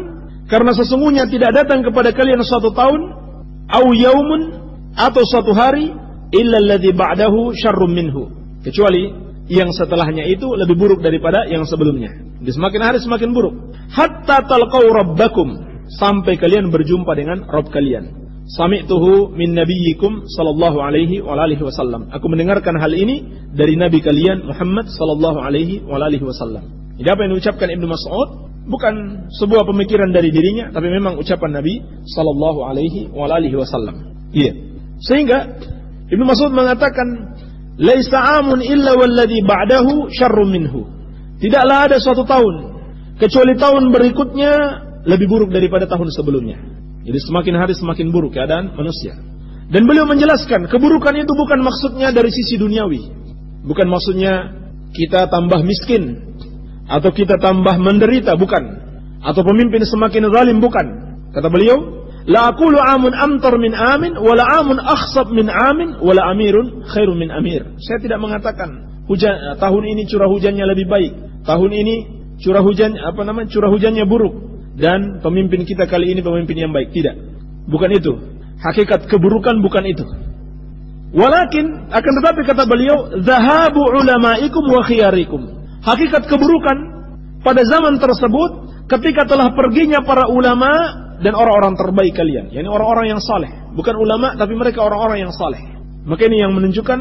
karena sesungguhnya tidak datang kepada kalian suatu tahun, au yaumun, atau suatu hari, illa alladhi ba'dahu syarrum minhu, kecuali yang setelahnya itu lebih buruk daripada yang sebelumnya. Jadi semakin hari semakin buruk. Hatta talqau rabbakum, sampai kalian berjumpa dengan Rabb kalian. Sami'tuhu min nabiyyikum sallallahu alaihi wa alihi wasallam. Aku mendengarkan hal ini dari nabi kalian Muhammad sallallahu alaihi wa alihi wasallam. Jadi apa yang diucapkan Ibnu Mas'ud bukan sebuah pemikiran dari dirinya, tapi memang ucapan Nabi sallallahu alaihi wa alihi wasallam. Iya. Sehingga Ibnu Mas'ud mengatakan, "Laisa amun illa walladhi ba'dahu syarrun minhu." Tidaklah ada suatu tahun kecuali tahun berikutnya lebih buruk daripada tahun sebelumnya. Jadi semakin hari semakin buruk keadaan manusia. Dan beliau menjelaskan, keburukan itu bukan maksudnya dari sisi duniawi. Bukan maksudnya kita tambah miskin atau kita tambah menderita, bukan. Atau pemimpin semakin zalim, bukan. Kata beliau, la aqulu amun amtar min amin, wala amun akhsab min amin, wala amirun khairun min amir. Saya tidak mengatakan tahun ini curah hujannya lebih baik, tahun ini curah hujannya buruk, dan pemimpin kita kali ini pemimpin yang baik. Tidak. Bukan itu. Hakikat keburukan bukan itu. Walakin, akan tetapi kata beliau, zahabu ulamaikum wa khiyarikum. Hakikat keburukan pada zaman tersebut ketika telah perginya para ulama dan orang-orang terbaik kalian, yakni orang-orang yang saleh. Bukan ulama tapi mereka orang-orang yang saleh. Maka ini yang menunjukkan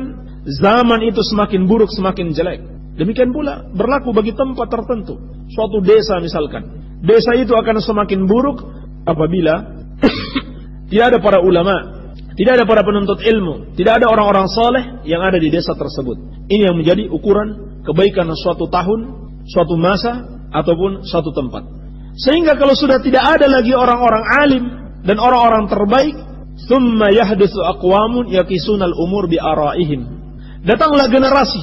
zaman itu semakin buruk, semakin jelek. Demikian pula berlaku bagi tempat tertentu. Suatu desa misalkan. Desa itu akan semakin buruk apabila tidak ada para ulama, tidak ada para penuntut ilmu, tidak ada orang-orang saleh yang ada di desa tersebut. Ini yang menjadi ukuran kebaikan suatu tahun, suatu masa, ataupun suatu tempat. Sehingga kalau sudah tidak ada lagi orang-orang alim dan orang-orang terbaik, thumma yahdutsu aqwamun yaqisunal umur bi araihim. Datanglah generasi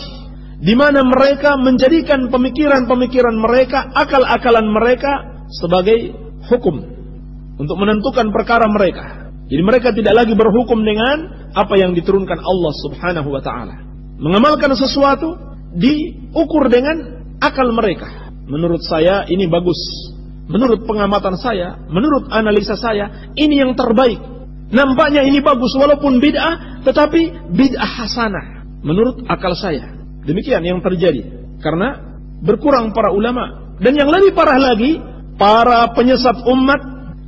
di mana mereka menjadikan pemikiran-pemikiran mereka, akal-akalan mereka sebagai hukum untuk menentukan perkara mereka. Jadi mereka tidak lagi berhukum dengan apa yang diturunkan Allah Subhanahu wa taala. Mengamalkan sesuatu diukur dengan akal mereka. Menurut saya ini bagus. Menurut pengamatan saya, menurut analisa saya, ini yang terbaik. Nampaknya ini bagus walaupun bid'ah, tetapi bid'ah hasanah menurut akal saya. Demikian yang terjadi karena berkurang para ulama. Dan yang lebih parah lagi, para penyesat umat,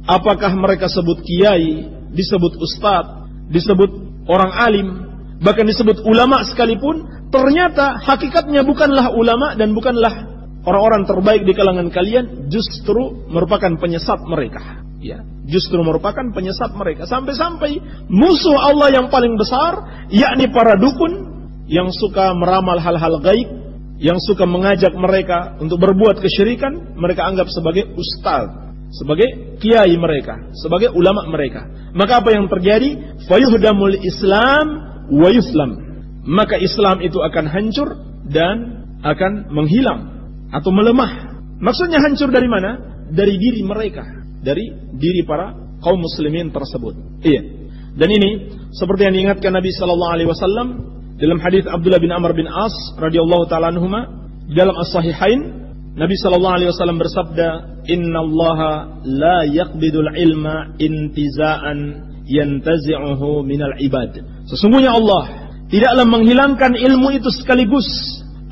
apakah mereka sebut kiai, disebut ustadz, disebut orang alim, bahkan disebut ulama sekalipun, ternyata hakikatnya bukanlah ulama dan bukanlah orang-orang terbaik di kalangan kalian, justru merupakan penyesat mereka. Ya, justru merupakan penyesat mereka. Sampai-sampai musuh Allah yang paling besar, yakni para dukun yang suka meramal hal-hal gaib, yang suka mengajak mereka untuk berbuat kesyirikan, mereka anggap sebagai ustaz, sebagai kiai mereka, sebagai ulama mereka. Maka apa yang terjadi? Fayuhdamul Islam wa yuslam. Maka Islam itu akan hancur dan akan menghilang atau melemah. Maksudnya hancur dari mana? Dari diri mereka, dari diri para kaum muslimin tersebut. Iya. Dan ini seperti yang diingatkan Nabi sallallahu alaihi wasallam dalam hadis Abdullah bin Amr bin As radhiyallahu taala anhuma dalam as-sahihain, Nabi sallallahu alaihi wasallam bersabda, "Innallaha la yaqbidul ilma intiza'an yantazi'uhu minal ibad." Sesungguhnya Allah tidaklah menghilangkan ilmu itu sekaligus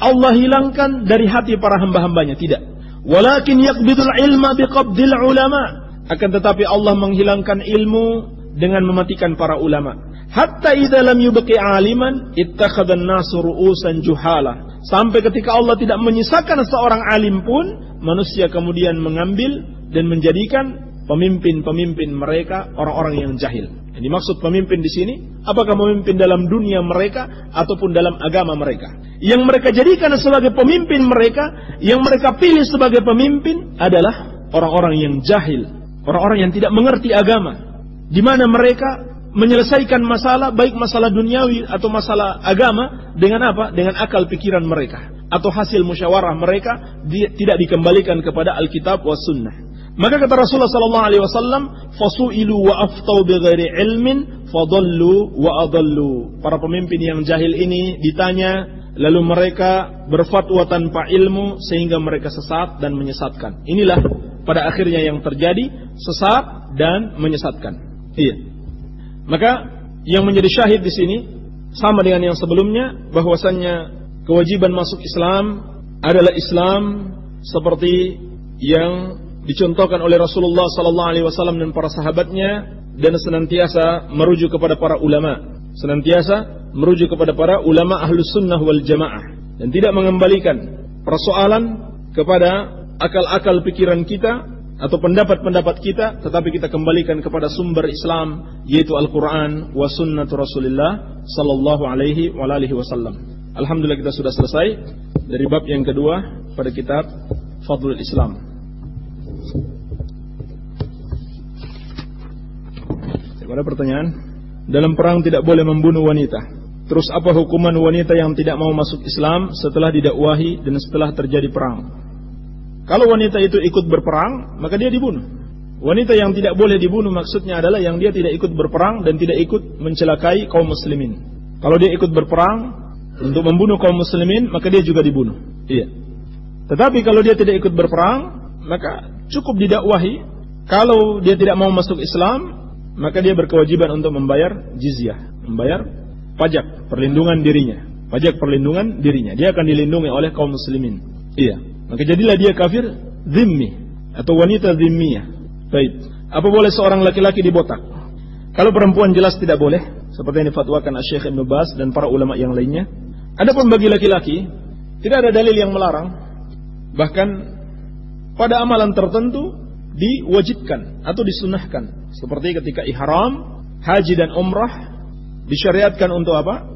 Allah hilangkan dari hati para hamba-hambanya, tidak. Walakin yaqbidul ilma biqabdil ulama. Akan tetapi Allah menghilangkan ilmu dengan mematikan para ulama. Hatta idza lam yubqi aliman ittakhadhan nasu ru'usan juhala. Sampai ketika Allah tidak menyisakan seorang alim pun, manusia kemudian mengambil dan menjadikan pemimpin-pemimpin mereka orang-orang yang jahil. Yang dimaksud pemimpin di sini, apakah pemimpin dalam dunia mereka ataupun dalam agama mereka? Yang mereka jadikan sebagai pemimpin mereka, yang mereka pilih sebagai pemimpin adalah orang-orang yang jahil, orang-orang yang tidak mengerti agama, di mana mereka menyelesaikan masalah, baik masalah duniawi atau masalah agama, dengan apa? Dengan akal pikiran mereka atau hasil musyawarah mereka, tidak dikembalikan kepada Alkitab wa Sunnah. Maka kata Rasulullah sallallahu alaihi wasallam, fasu'ilu wa aftau bighairi ilmin fadallu wa adallu. Para pemimpin yang jahil ini ditanya, lalu mereka berfatwa tanpa ilmu sehingga mereka sesat dan menyesatkan. Inilah pada akhirnya yang terjadi, sesat dan menyesatkan. Iya. Maka yang menjadi syahid di sini sama dengan yang sebelumnya, bahwasannya kewajiban masuk Islam adalah Islam seperti yang dicontohkan oleh Rasulullah sallallahu alaihi wasallam dan para sahabatnya, dan senantiasa merujuk kepada para ulama, senantiasa merujuk kepada para ulama ahlus sunnah wal jamaah, dan tidak mengembalikan persoalan kepada akal-akal pikiran kita atau pendapat-pendapat kita, tetapi kita kembalikan kepada sumber Islam, yaitu Al-Quran wa sunnatu Rasulullah sallallahu alaihi wa alihi wasallam. Alhamdulillah kita sudah selesai dari bab yang kedua pada kitab Fadlul Islam. Ada pertanyaan, dalam perang tidak boleh membunuh wanita. Terus apa hukuman wanita yang tidak mau masuk Islam setelah didakwahi dan setelah terjadi perang? Kalau wanita itu ikut berperang, maka dia dibunuh. Wanita yang tidak boleh dibunuh maksudnya adalah yang dia tidak ikut berperang dan tidak ikut mencelakai kaum muslimin. Kalau dia ikut berperang untuk membunuh kaum muslimin, maka dia juga dibunuh. Iya. Tetapi kalau dia tidak ikut berperang, maka cukup didakwahi. Kalau dia tidak mau masuk Islam, maka dia berkewajiban untuk membayar jizyah, membayar pajak perlindungan dirinya. Pajak perlindungan dirinya. Dia akan dilindungi oleh kaum muslimin. Iya. Maka jadilah dia kafir zimmi atau wanita zimmiyah. Baik. Apa boleh seorang laki-laki dibotak? Kalau perempuan jelas tidak boleh, seperti yang difatwakan Syekh Ibn Baz dan para ulama yang lainnya. Adapun bagi laki-laki, tidak ada dalil yang melarang. Bahkan pada amalan tertentu diwajibkan atau disunahkan. Seperti ketika ihram, haji dan umrah disyariatkan untuk apa?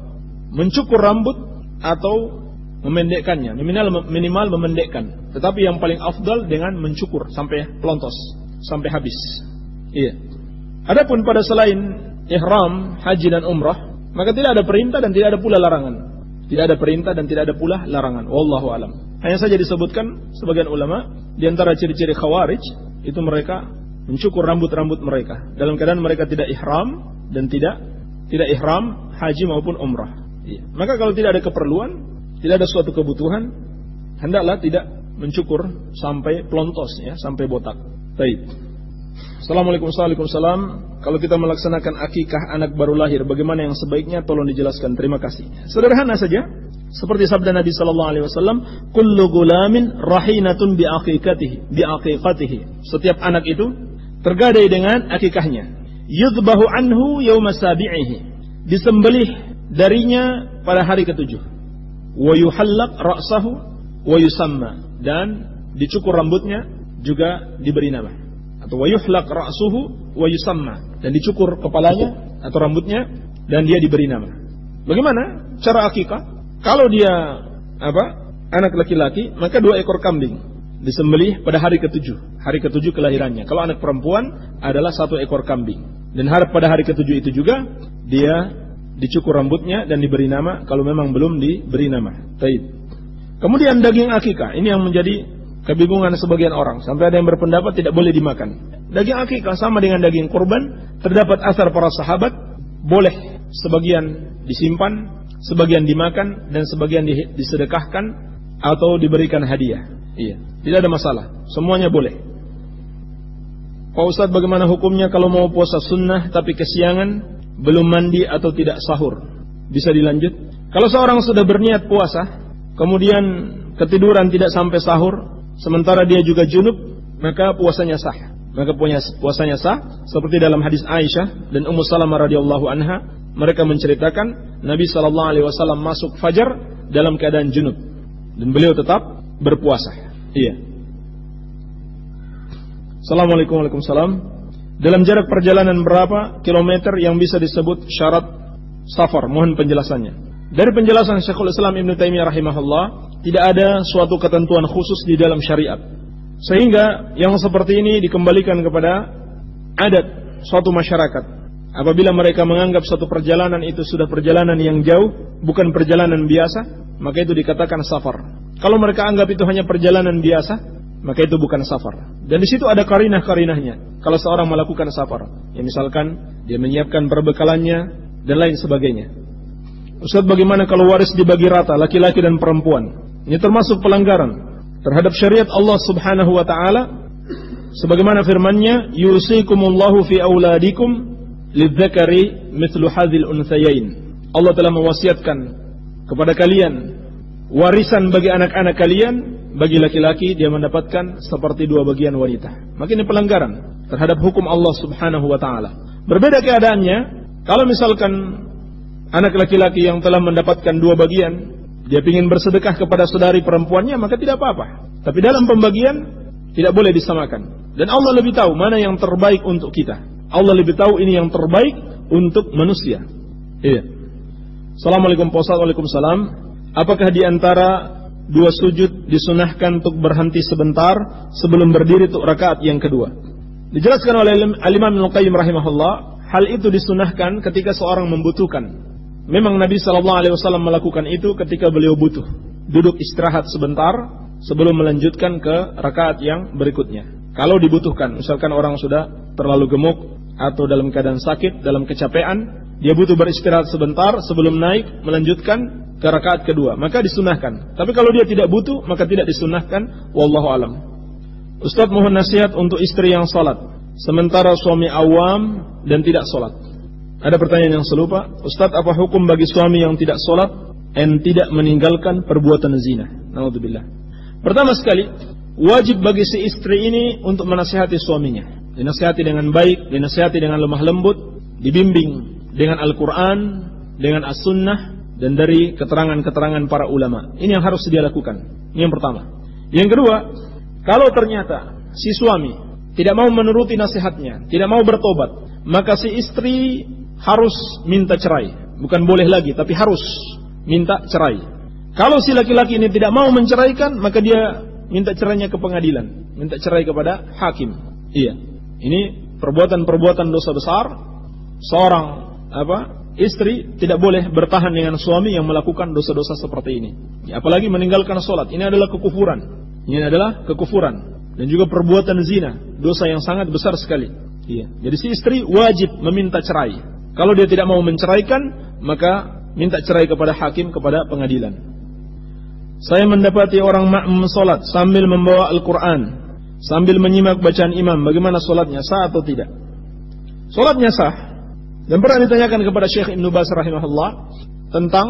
Mencukur rambut atau memendekkannya. Minimal memendekkan. Tetapi yang paling afdal dengan mencukur sampai pelontos, sampai habis. Iya. Adapun pada selain ihram, haji dan umrah, maka tidak ada perintah dan tidak ada pula larangan. Tidak ada perintah dan tidak ada pula larangan. Wallahu alam. Hanya saja disebutkan sebagian ulama di antara ciri-ciri khawarij itu mereka mencukur rambut-rambut mereka dalam keadaan mereka tidak ihram dan tidak ihram haji maupun umrah. Iya. Maka kalau tidak ada keperluan, tidak ada suatu kebutuhan, hendaklah tidak mencukur sampai pelontos ya, sampai botak. Baik. Assalamualaikum warahmatullahi wabarakatuh. Kalau kita melaksanakan akikah anak baru lahir, bagaimana yang sebaiknya? Tolong dijelaskan. Terima kasih. Sederhana saja. Seperti sabda Nabi sallallahu alaihi wasallam, "Kullu gulamin rahinatun bi aqiqatihi." Setiap anak itu tergadai dengan akikahnya. Yudbahu anhu yauma sabi'ihi. Disembelih darinya pada hari ke-7. Wa yuhallaq ra'sahu wa yusamma. Dan dicukur rambutnya juga diberi nama. Atau wa yuhlaq ra'suhu wa yusamma. Dan dicukur kepalanya atau rambutnya dan dia diberi nama. Bagaimana cara akikah? Kalau dia anak laki-laki, maka 2 ekor kambing disembelih pada hari ke-7. Hari ke-7 kelahirannya. Kalau anak perempuan adalah 1 ekor kambing. Dan pada hari ke-7 itu juga dia dicukur rambutnya dan diberi nama kalau memang belum diberi nama. Baik. Kemudian daging akikah, ini yang menjadi kebingungan sebagian orang. Sampai ada yang berpendapat tidak boleh dimakan. Daging akikah sama dengan daging kurban. Terdapat asar para sahabat, boleh sebagian disimpan, sebagian dimakan, dan sebagian disedekahkan atau diberikan hadiah. Iya, tidak ada masalah. Semuanya boleh. Pak Ustadz, bagaimana hukumnya kalau mau puasa sunnah tapi kesiangan, belum mandi atau tidak sahur? Bisa dilanjut? Kalau seorang sudah berniat puasa, kemudian ketiduran tidak sampai sahur, sementara dia juga junub, maka puasanya sah. Maka puasanya sah, seperti dalam hadis Aisyah dan Ummu Salamah radhiyallahu anha, mereka menceritakan Nabi SAW masuk fajar dalam keadaan junub dan beliau tetap berpuasa. Iya. Assalamualaikum warahmatullahi wabarakatuh. Dalam jarak perjalanan berapa kilometer yang bisa disebut syarat safar? Mohon penjelasannya. Dari penjelasan Syekhul Islam Ibn Taimiyah rahimahullah, tidak ada suatu ketentuan khusus di dalam syariat. Sehingga yang seperti ini dikembalikan kepada adat suatu masyarakat. Apabila mereka menganggap suatu perjalanan itu sudah perjalanan yang jauh, bukan perjalanan biasa, maka itu dikatakan safar. Kalau mereka anggap itu hanya perjalanan biasa, maka itu bukan safar. Dan di situ ada karinah-karinahnya. Kalau seorang melakukan safar, ya misalkan dia menyiapkan perbekalannya dan lain sebagainya. Ustaz, bagaimana kalau waris dibagi rata laki-laki dan perempuan? Ini termasuk pelanggaran terhadap syariat Allah Subhanahu wa taala. Sebagaimana firman-Nya, "Yusikumullahu fi auladikum lidzakari mithlu hadzal unthayain." Allah telah mewasiatkan kepada kalian warisan bagi anak-anak kalian, bagi laki-laki dia mendapatkan seperti 2 bagian wanita. Maka ini pelanggaran terhadap hukum Allah Subhanahu wa taala. Berbeda keadaannya kalau misalkan anak laki-laki yang telah mendapatkan 2 bagian, dia ingin bersedekah kepada saudari perempuannya, maka tidak apa-apa. Tapi dalam pembagian tidak boleh disamakan. Dan Allah lebih tahu mana yang terbaik untuk kita. Allah lebih tahu ini yang terbaik untuk manusia. Iya. Assalamualaikum Pak Ustaz. Waalaikumsalam. Apakah di antara 2 sujud disunahkan untuk berhenti sebentar sebelum berdiri untuk rakaat yang kedua? Dijelaskan oleh Al-Imam Ibnu Qayyim rahimahullah, hal itu disunahkan ketika seorang membutuhkan. Memang Nabi SAW melakukan itu ketika beliau butuh duduk istirahat sebentar sebelum melanjutkan ke rakaat yang berikutnya. Kalau dibutuhkan, misalkan orang sudah terlalu gemuk atau dalam keadaan sakit, dalam kecapean, dia butuh beristirahat sebentar sebelum naik melanjutkan ke rakaat kedua, maka disunahkan. Tapi kalau dia tidak butuh, maka tidak disunahkan. Wallahu alam. Ustadz mohon nasihat untuk istri yang sholat sementara suami awam dan tidak sholat. Ada pertanyaan yang serupa. Ustadz, apa hukum bagi suami yang tidak sholat dan tidak meninggalkan perbuatan zina? Naudzubillah. Pertama sekali, wajib bagi si istri ini untuk menasihati suaminya. Dinasihati dengan baik, dinasihati dengan lemah lembut, dibimbing dengan Al-Quran, dengan As-Sunnah, dan dari keterangan-keterangan para ulama. Ini yang harus dia lakukan. Ini yang pertama. Yang kedua, kalau ternyata si suami tidak mau menuruti nasihatnya, tidak mau bertobat, maka si istri harus minta cerai. Bukan boleh lagi, tapi harus minta cerai. Kalau si laki-laki ini tidak mau menceraikan, maka dia minta cerainya ke pengadilan, minta cerai kepada hakim. Iya. Ini perbuatan-perbuatan dosa besar. Seorang istri tidak boleh bertahan dengan suami yang melakukan dosa-dosa seperti ini. Apalagi meninggalkan sholat. Ini adalah kekufuran. Ini adalah kekufuran. Dan juga perbuatan zina. Dosa yang sangat besar sekali. Iya. Jadi si istri wajib meminta cerai. Kalau dia tidak mau menceraikan, maka minta cerai kepada hakim, kepada pengadilan. Saya mendapati orang makmum sholat sambil membawa Al-Quran, sambil menyimak bacaan imam. Bagaimana sholatnya? Sah atau tidak? Sholatnya sah. Dan pernah ditanyakan kepada Syekh Ibnu Baz rahimahullah tentang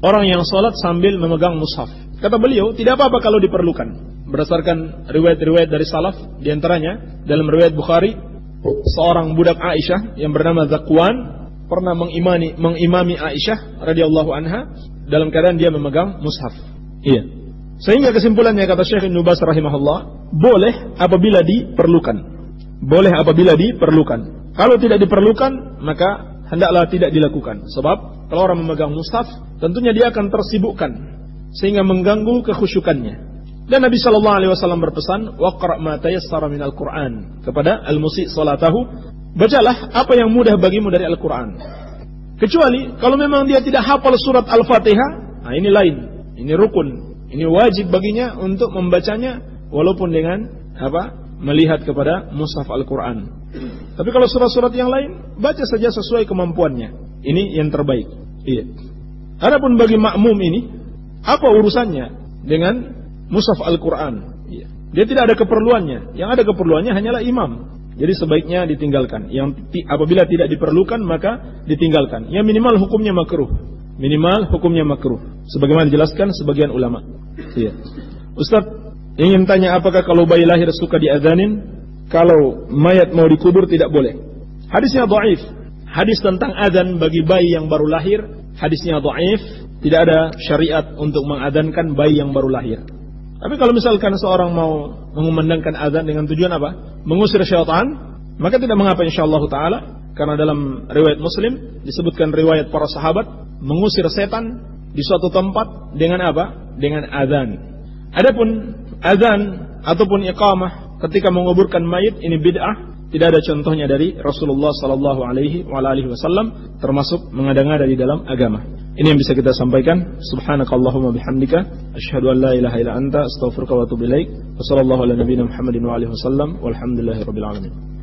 orang yang sholat sambil memegang mushaf. Kata beliau, tidak apa-apa kalau diperlukan. Berdasarkan riwayat-riwayat dari salaf, diantaranya dalam riwayat Bukhari, seorang budak Aisyah yang bernama Zakwan pernah mengimami Aisyah radhiyallahu anha dalam keadaan dia memegang mushaf. Iya. Sehingga kesimpulannya, kata Syekh Ibnu Baz rahimahullah, boleh apabila diperlukan. Boleh apabila diperlukan. Kalau tidak diperlukan, maka hendaklah tidak dilakukan. Sebab kalau orang memegang mushaf, tentunya dia akan tersibukkan sehingga mengganggu kekhusyukannya. Dan Nabi sallallahu alaihi wasallam berpesan, "Waqra' ma tayassara minal Qur'an." Kepada al-musi' salatahu, bacalah apa yang mudah bagimu dari Al-Qur'an. Kecuali kalau memang dia tidak hafal surat Al-Fatihah, nah ini lain. Ini rukun. Ini wajib baginya untuk membacanya walaupun dengan melihat kepada mushaf Al-Quran. Tapi kalau surat-surat yang lain, baca saja sesuai kemampuannya. Ini yang terbaik. Iya. Adapun bagi makmum ini, apa urusannya dengan mushaf Al-Quran? Iya. Dia tidak ada keperluannya. Yang ada keperluannya hanyalah imam. Jadi sebaiknya ditinggalkan. Yang apabila tidak diperlukan, maka ditinggalkan. Yang minimal hukumnya makruh. Minimal hukumnya makruh. Sebagaimana dijelaskan sebagian ulama. Iya. Ustaz, ingin tanya, apakah kalau bayi lahir suka diadzanin, kalau mayat mau dikubur tidak boleh? Hadisnya dhaif. Hadis tentang azan bagi bayi yang baru lahir, hadisnya dhaif. Tidak ada syariat untuk mengadzankan bayi yang baru lahir. Tapi kalau misalkan seorang mau mengumandangkan azan dengan tujuan apa? Mengusir syaitan, maka tidak mengapa insyaallah taala, karena dalam riwayat Muslim disebutkan riwayat para sahabat mengusir setan di suatu tempat dengan apa? Dengan azan. Adapun azan ataupun iqamah ketika menguburkan mayit, ini bid'ah. Tidak ada contohnya dari Rasulullah sallallahu alaihi wasallam, termasuk mengada-ngada di dalam agama. Ini yang bisa kita sampaikan. Subhanakallahumma bihamdika asyhadu an la ilaha illa anta astaghfiruka wa atubu ilaik. Wassallallahu ala nabiyyina Muhammadin wa alihi wasallam walhamdulillahirabbil alamin.